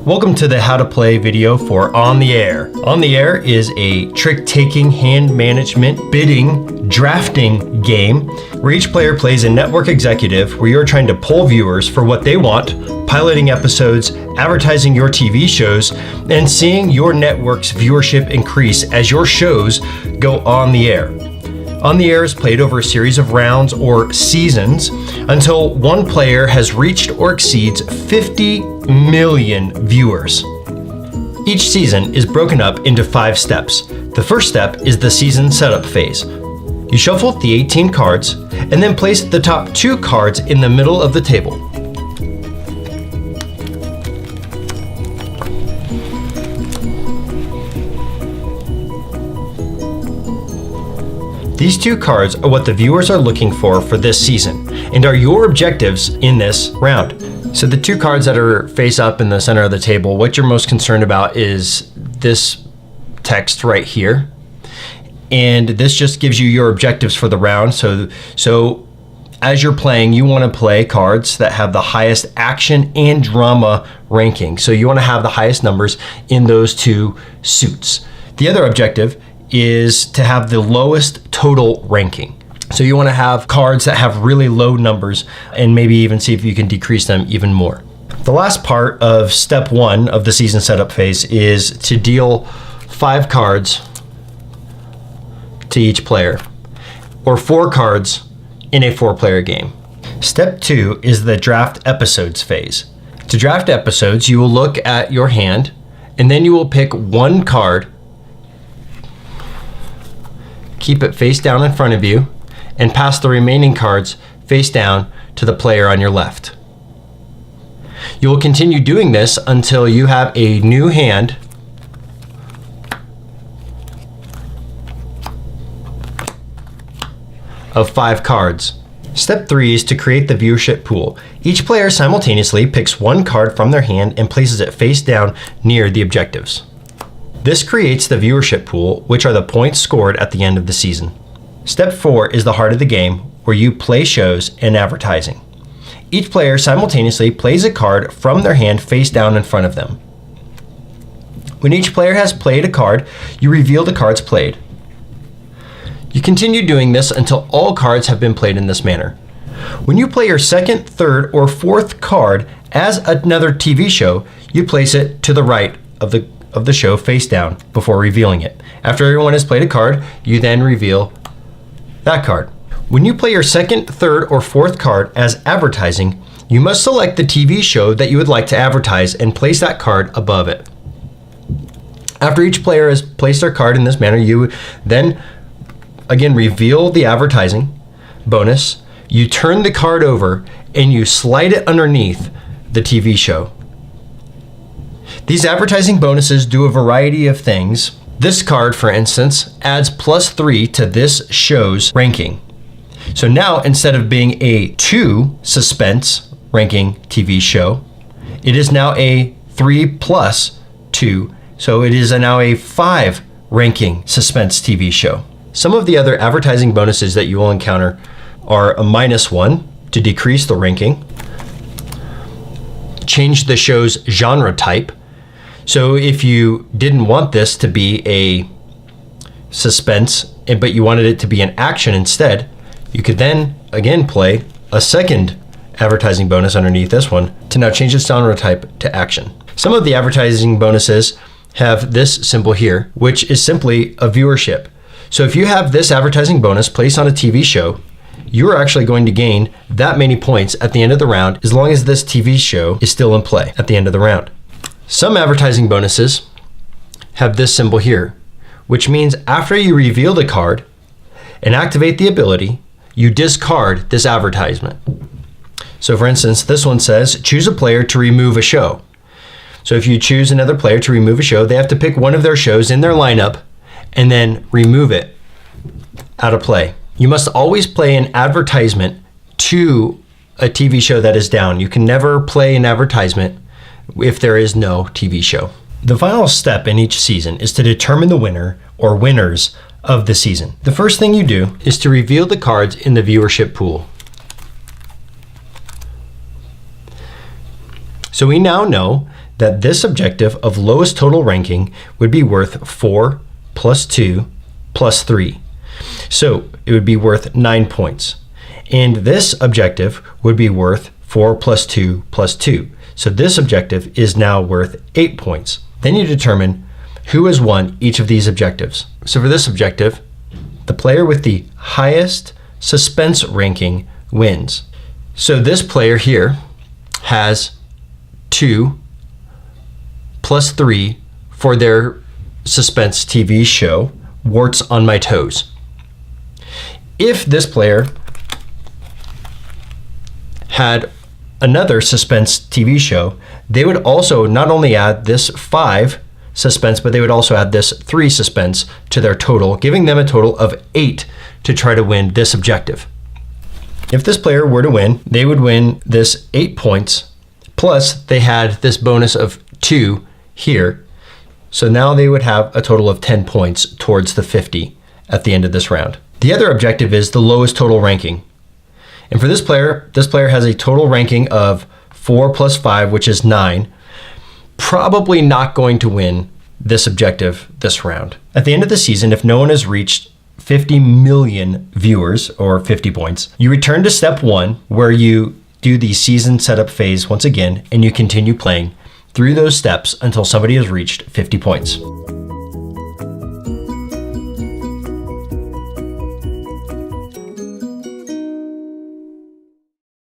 Welcome to the How to Play video for On the Air. On the Air is a trick-taking, hand management, bidding, drafting game where each player plays a network executive where you're trying to pull viewers for what they want, piloting episodes, advertising your TV shows, and seeing your network's viewership increase as your shows go on the air. On the Air is played over a series of rounds or seasons until one player has reached or exceeds 50 million viewers. Each season is broken up into 5 steps. The first step is the season setup phase. You shuffle the 18 cards and then place the top 2 cards in the middle of the table. These 2 cards are what the viewers are looking for this season and are your objectives in this round. So the 2 cards that are face up in the center of the table, what you're most concerned about is this text right here. And this just gives you your objectives for the round. So as you're playing, you want to play cards that have the highest action and drama ranking. So you want to have the highest numbers in those 2 suits. The other objective is to have the lowest total ranking. So you want to have cards that have really low numbers and maybe even see if you can decrease them even more. The last part of step 1 of the season setup phase is to deal 5 cards to each player, or 4 cards in a 4-player game. Step 2 is the draft episodes phase. To draft episodes, you will look at your hand and then you will pick 1 card, keep it face down in front of you, and pass the remaining cards face down to the player on your left. You will continue doing this until you have a new hand of 5 cards. Step 3 is to create the viewership pool. Each player simultaneously picks 1 card from their hand and places it face down near the objectives. This creates the viewership pool, which are the points scored at the end of the season. Step 4 is the heart of the game, where you play shows and advertising. Each player simultaneously plays a card from their hand face down in front of them. When each player has played a card, you reveal the cards played. You continue doing this until all cards have been played in this manner. When you play your second, third, or fourth card as another TV show, you place it to the right of the show face down before revealing it. After everyone has played a card, you then reveal that card. When you play your second, third, or fourth card as advertising, you must select the TV show that you would like to advertise and place that card above it. After each player has placed their card in this manner, you then again reveal the advertising bonus. You turn the card over and you slide it underneath the TV show. These advertising bonuses do a variety of things. This card, for instance, adds +3 to this show's ranking. So now, instead of being a 2 suspense ranking TV show, it is now a 3+2. So it is now a 5 ranking suspense TV show. Some of the other advertising bonuses that you will encounter are a -1 to decrease the ranking, change the show's genre type. So if you didn't want this to be a suspense, but you wanted it to be an action instead, you could then again play a second advertising bonus underneath this one to now change its genre type to action. Some of the advertising bonuses have this symbol here, which is simply a viewership. So if you have this advertising bonus placed on a TV show, you're actually going to gain that many points at the end of the round as long as this TV show is still in play at the end of the round. Some advertising bonuses have this symbol here, which means after you reveal the card and activate the ability, you discard this advertisement. So for instance, this one says, choose a player to remove a show. So if you choose another player to remove a show, they have to pick one of their shows in their lineup and then remove it out of play. You must always play an advertisement to a TV show that is down. You can never play an advertisement if there is no TV show. The final step in each season is to determine the winner or winners of the season. The first thing you do is to reveal the cards in the viewership pool. So we now know that this objective of lowest total ranking would be worth 4 plus 2 plus 3. So it would be worth 9 points. And this objective would be worth 4 plus 2 plus 2. So this objective is now worth 8 points. Then you determine who has won each of these objectives. So for this objective, the player with the highest suspense ranking wins. So this player here has 2 plus 3 for their suspense TV show, Warts on My Toes. If this player had another suspense TV show, they would also not only add this 5 suspense, but they would also add this 3 suspense to their total, giving them a total of 8 to try to win this objective. If this player were to win, they would win this 8 points, plus they had this bonus of 2 here. So now they would have a total of 10 points towards the 50 at the end of this round. The other objective is the lowest total ranking. And for this player has a total ranking of 4 plus 5, which is 9. Probably not going to win this objective this round. At the end of the season, if no one has reached 50 million viewers or 50 points, you return to step 1, where you do the season setup phase once again, and you continue playing through those steps until somebody has reached 50 points.